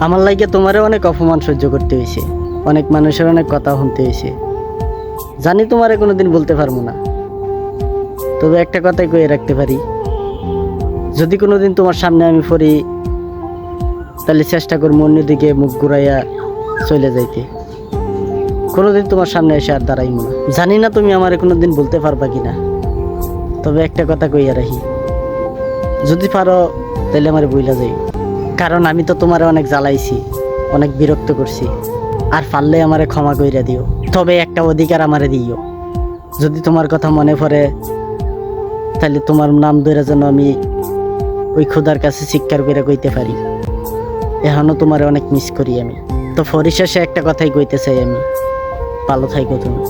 আমার লাইগে তোমারও অনেক অপমান সহ্য করতে হয়েছে, অনেক মানুষের অনেক কথা শুনতে হয়েছে। জানি তোমারে কোনোদিন বলতে পারবো না, তবে একটা কথাই কয়ে রাখতে পারি, যদি কোনোদিন তোমার সামনে আমি পড়ি তাহলে চেষ্টা করবো অন্যদিকে মুখ ঘুরাইয়া চলে যাইতে, কোনোদিন তোমার সামনে এসে আর দাঁড়াইবো না। জানি না তুমি আমারে কোনোদিন বলতে পারবা কিনা, তবে একটা কথা কইয়া রাখি, যদি পারো তাহলে আমার বইলা যাই, কারণ আমি তো তোমারে অনেক জ্বালাইছি, অনেক বিরক্ত করছি। আর পারলে আমারে ক্ষমা কইরা দিও, তবে একটা অধিকার আমারে দিও, যদি তোমার কথা মনে পড়ে তাহলে তোমার নাম ধরে যেন আমি ওই খোদার কাছে চিৎকার করে কইতে পারি, এখনো তোমারে অনেক মিস করি আমি। তো পরিশেষে একটা কথাই কইতে চাই আমি, ভালো থাইকো তুমি।